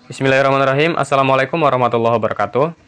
Bismillahirrahmanirrahim. Assalamualaikum warahmatullahi wabarakatuh.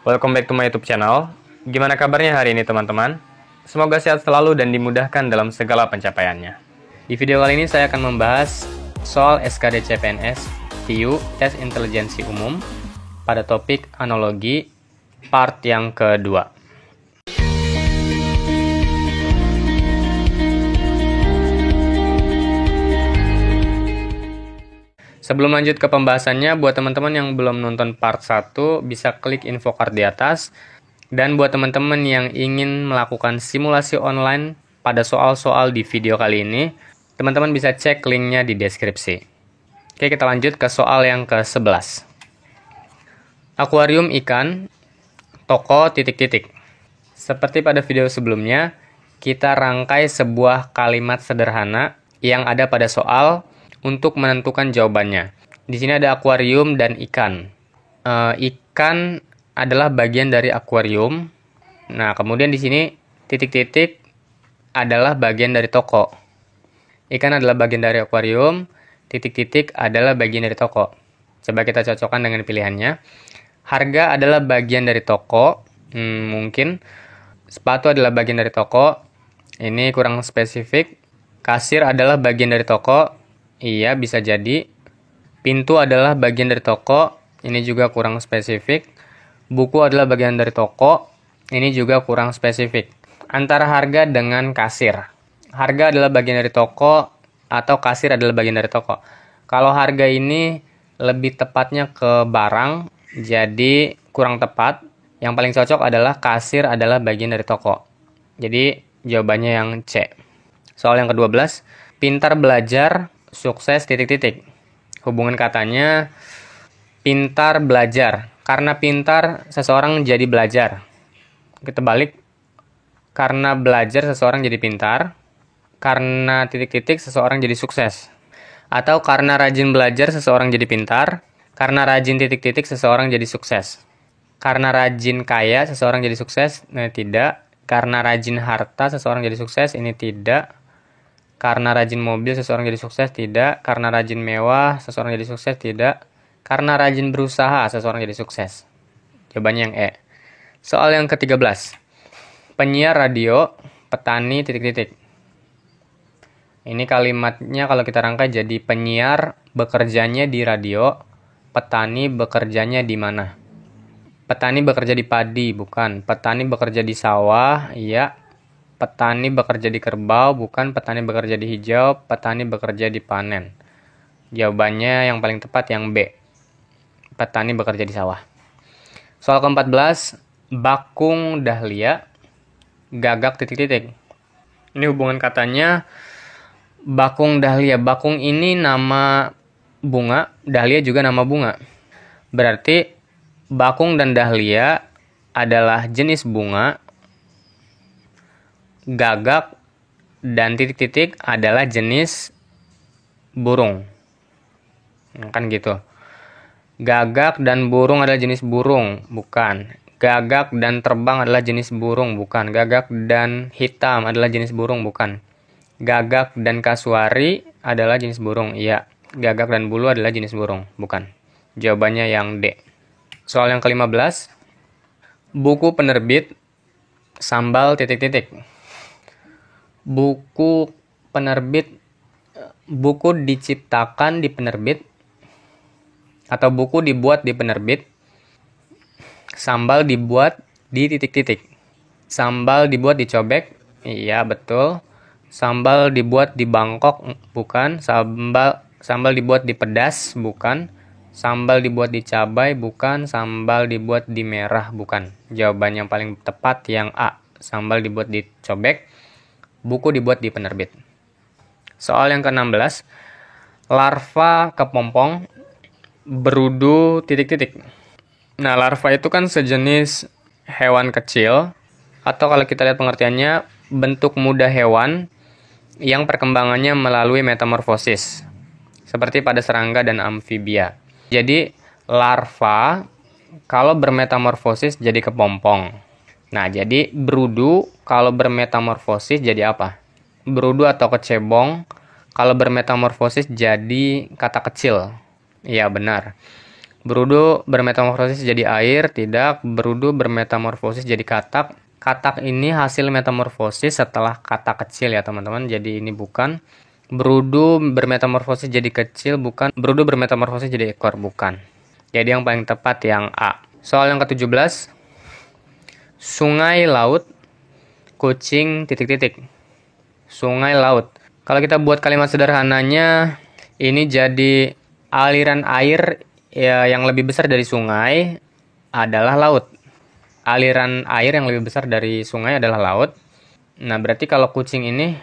Welcome back to my YouTube channel. Gimana kabarnya hari ini teman-teman? Semoga sehat selalu dan dimudahkan dalam segala pencapaiannya. Di video kali ini saya akan membahas soal SKD CPNS TIU Tes Intelijensi Umum pada topik analogi part yang kedua. Sebelum lanjut ke pembahasannya, buat teman-teman yang belum nonton part 1, bisa klik info card di atas. Dan buat teman-teman yang ingin melakukan simulasi online pada soal-soal di video kali ini, teman-teman bisa cek linknya di deskripsi. Oke, kita lanjut ke soal yang ke-11. Akuarium ikan, toko, titik-titik. Seperti pada video sebelumnya, kita rangkai sebuah kalimat sederhana yang ada pada soal untuk menentukan jawabannya. Di sini ada akuarium dan ikan. Ikan adalah bagian dari akuarium. Nah, kemudian di sini titik-titik adalah bagian dari toko. Ikan adalah bagian dari akuarium, titik-titik adalah bagian dari toko. Coba kita cocokkan dengan pilihannya. Harga adalah bagian dari toko. Mungkin sepatu adalah bagian dari toko. Ini kurang spesifik. Kasir adalah bagian dari toko. Iya, bisa jadi. Pintu adalah bagian dari toko. Ini juga kurang spesifik. Buku adalah bagian dari toko. Ini juga kurang spesifik. Antara harga dengan kasir. Harga adalah bagian dari toko atau kasir adalah bagian dari toko. Kalau harga ini lebih tepatnya ke barang, jadi kurang tepat. Yang paling cocok adalah kasir adalah bagian dari toko. Jadi jawabannya yang C. Soal yang ke-12. Pintar belajar, sukses, titik-titik. Hubungan katanya pintar belajar. Karena pintar, seseorang jadi belajar. Kita balik. Karena belajar, seseorang jadi pintar. Karena titik-titik, seseorang jadi sukses. Atau karena rajin belajar, seseorang jadi pintar. Karena rajin titik-titik, seseorang jadi sukses. Karena rajin kaya, seseorang jadi sukses. Nah, tidak. Karena rajin harta, seseorang jadi sukses. Ini tidak. Karena rajin mobil, seseorang jadi sukses, tidak. Karena rajin mewah, seseorang jadi sukses, tidak. Karena rajin berusaha, seseorang jadi sukses. Jawabannya yang E. Soal yang ke-13. Penyiar radio, petani, titik-titik. Ini kalimatnya kalau kita rangkai jadi penyiar bekerjanya di radio, petani bekerjanya di mana? Petani bekerja di padi, bukan. Petani bekerja di sawah, iya. Petani bekerja di kerbau, bukan. Petani bekerja di hijau, petani bekerja di panen. Jawabannya yang paling tepat yang B. Petani bekerja di sawah. Soal ke-14, bakung dahlia, gagak titik-titik. Ini hubungan katanya bakung dahlia. Bakung ini nama bunga, dahlia juga nama bunga. Berarti bakung dan dahlia adalah jenis bunga, gagak dan titik-titik adalah jenis burung. Kan gitu. Gagak dan burung adalah jenis burung, bukan. Gagak dan terbang adalah jenis burung, bukan. Gagak dan hitam adalah jenis burung, bukan. Gagak dan kasuari adalah jenis burung, iya. Gagak dan bulu adalah jenis burung, bukan. Jawabannya yang D. Soal yang ke-15. Buku penerbit, sambal titik-titik. Buku penerbit, buku diciptakan di penerbit atau buku dibuat di penerbit. Sambal dibuat di titik-titik. Sambal dibuat di cobek, iya betul. Sambal dibuat di Bangkok, bukan. Sambal dibuat di pedas, bukan. Sambal dibuat di cabai, bukan. Sambal dibuat di merah, bukan. Jawaban yang paling tepat yang A. Sambal dibuat di cobek, buku dibuat di penerbit. Soal yang ke-16. Larva kepompong, berudu titik-titik. Nah, larva itu kan sejenis hewan kecil, atau kalau kita lihat pengertiannya, bentuk muda hewan yang perkembangannya melalui metamorfosis, seperti pada serangga dan amfibia. Jadi, larva kalau bermetamorfosis jadi kepompong. Nah, jadi berudu kalau bermetamorfosis jadi apa? Berudu atau kecebong kalau bermetamorfosis jadi kata kecil. Iya, benar. Berudu bermetamorfosis jadi air, tidak. Berudu bermetamorfosis jadi katak. Katak ini hasil metamorfosis setelah katak kecil ya teman-teman, jadi ini bukan. Berudu bermetamorfosis jadi kecil, bukan. Berudu bermetamorfosis jadi ekor, bukan. Jadi yang paling tepat yang A. Soal yang ke-17. Sungai, laut, kucing, titik-titik. Sungai, laut. Kalau kita buat kalimat sederhananya, ini jadi aliran air ya, yang lebih besar dari sungai adalah laut. Aliran air yang lebih besar dari sungai adalah laut. Nah, berarti kalau kucing ini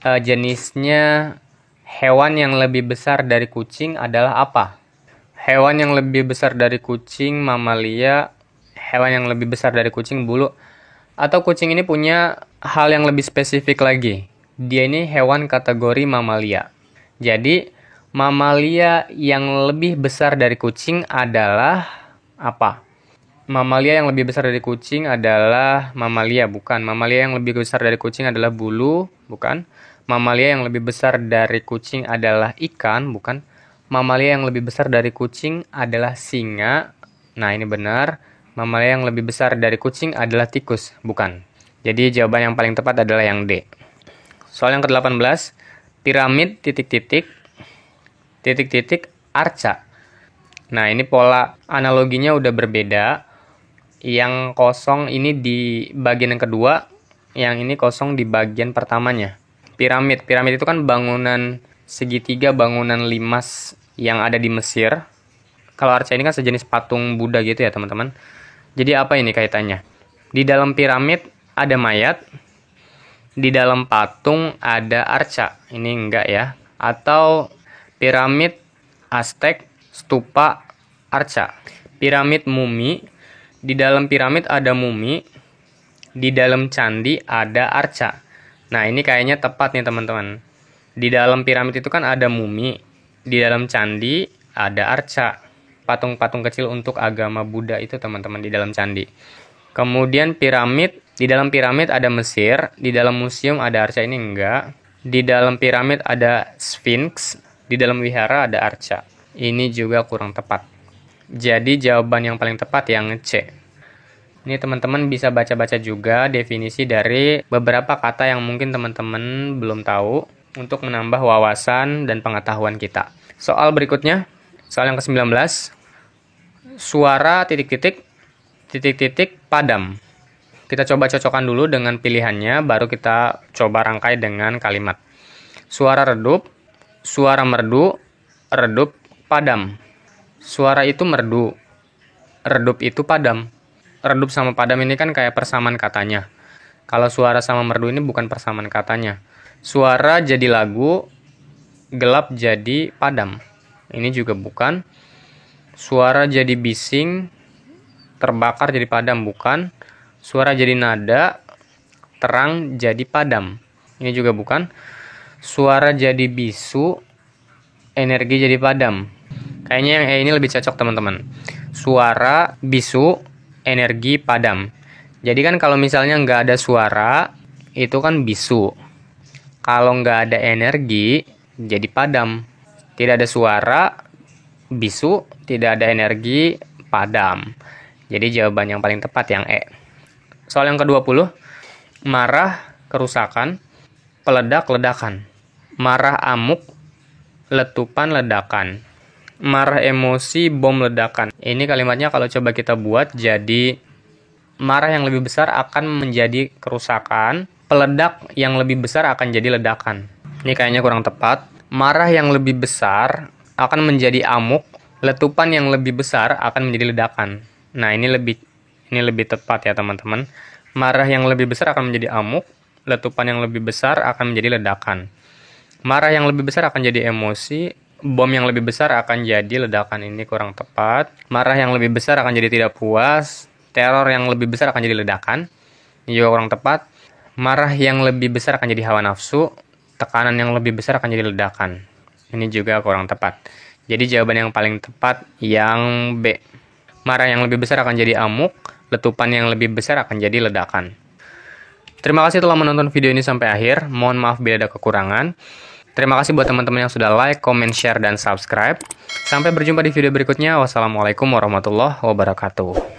jenisnya hewan yang lebih besar dari kucing adalah apa? Hewan yang lebih besar dari kucing mamalia, hewan yang lebih besar dari kucing bulu, atau kucing ini punya hal yang lebih spesifik lagi. Dia ini hewan kategori mamalia. Jadi, mamalia yang lebih besar dari kucing adalah apa? Mamalia yang lebih besar dari kucing adalah mamalia, bukan. Mamalia yang lebih besar dari kucing adalah bulu, bukan. Mamalia yang lebih besar dari kucing adalah ikan, bukan. Mamalia yang lebih besar dari kucing adalah singa. Nah, ini benar. Mamalia yang lebih besar dari kucing adalah tikus, bukan. Jadi jawaban yang paling tepat adalah yang D. Soal yang ke-18, piramid titik-titik arca. Nah, ini pola analoginya udah berbeda. Yang kosong ini di bagian yang kedua, yang ini kosong di bagian pertamanya. Piramid itu kan bangunan segitiga, bangunan limas yang ada di Mesir. Kalau arca ini kan sejenis patung Buddha gitu ya teman-teman. Jadi apa ini kaitannya? Di dalam piramid ada mayat, di dalam patung ada arca. Ini enggak ya. Atau piramid Aztec, stupa, arca. Piramid mumi, di dalam piramid ada mumi, di dalam candi ada arca. Nah, ini kayaknya tepat nih teman-teman. Di dalam piramid itu kan ada mumi, di dalam candi ada arca. Patung-patung kecil untuk agama Buddha itu teman-teman di dalam candi. Kemudian piramid, di dalam piramid ada Mesir, di dalam museum ada arca, ini enggak. Di dalam piramid ada Sphinx, di dalam wihara ada arca. Ini juga kurang tepat. Jadi jawaban yang paling tepat yang C. Ini teman-teman bisa baca-baca juga definisi dari beberapa kata yang mungkin teman-teman belum tahu untuk menambah wawasan dan pengetahuan kita. Soal berikutnya, soal yang ke-19. Suara titik-titik padam. Kita coba cocokkan dulu dengan pilihannya, baru kita coba rangkai dengan kalimat. Suara redup, suara merdu, redup, padam. Suara itu merdu, redup itu padam. Redup sama padam ini kan kayak persamaan katanya. Kalau suara sama merdu ini bukan persamaan katanya. Suara jadi lagu, gelap jadi padam. Ini juga bukan. Suara jadi bising, terbakar jadi padam, bukan. Suara jadi nada, terang jadi padam. Ini juga bukan. Suara jadi bisu, energi jadi padam. Kayaknya yang E ini lebih cocok teman-teman. Suara, bisu, energi, padam. Jadi kan kalau misalnya nggak ada suara, itu kan bisu. Kalau nggak ada energi, jadi padam. Tidak ada suara, bisu. Tidak ada energi, padam. Jadi jawaban yang paling tepat yang E. Soal yang ke-20. Marah, kerusakan, peledak, ledakan. Marah, amuk, letupan, ledakan. Marah, emosi, bom, ledakan. Ini kalimatnya kalau coba kita buat jadi marah yang lebih besar akan menjadi kerusakan, peledak yang lebih besar akan jadi ledakan. Ini kayaknya kurang tepat. Marah yang lebih besar akan menjadi amuk, letupan yang lebih besar akan menjadi ledakan. Nah, ini lebih tepat ya teman-teman. Marah yang lebih besar akan menjadi amuk, letupan yang lebih besar akan menjadi ledakan. Marah yang lebih besar akan jadi emosi, bom yang lebih besar akan jadi ledakan. Ini kurang tepat. Marah yang lebih besar akan jadi tidak puas, teror yang lebih besar akan jadi ledakan. Ini juga kurang tepat. Marah yang lebih besar akan jadi hawa nafsu, tekanan yang lebih besar akan jadi ledakan. Ini juga kurang tepat. Jadi jawaban yang paling tepat yang B. Marah yang lebih besar akan jadi amuk, letupan yang lebih besar akan jadi ledakan. Terima kasih telah menonton video ini sampai akhir. Mohon maaf bila ada kekurangan. Terima kasih buat teman-teman yang sudah like, comment, share, dan subscribe. Sampai berjumpa di video berikutnya. Wassalamualaikum warahmatullahi wabarakatuh.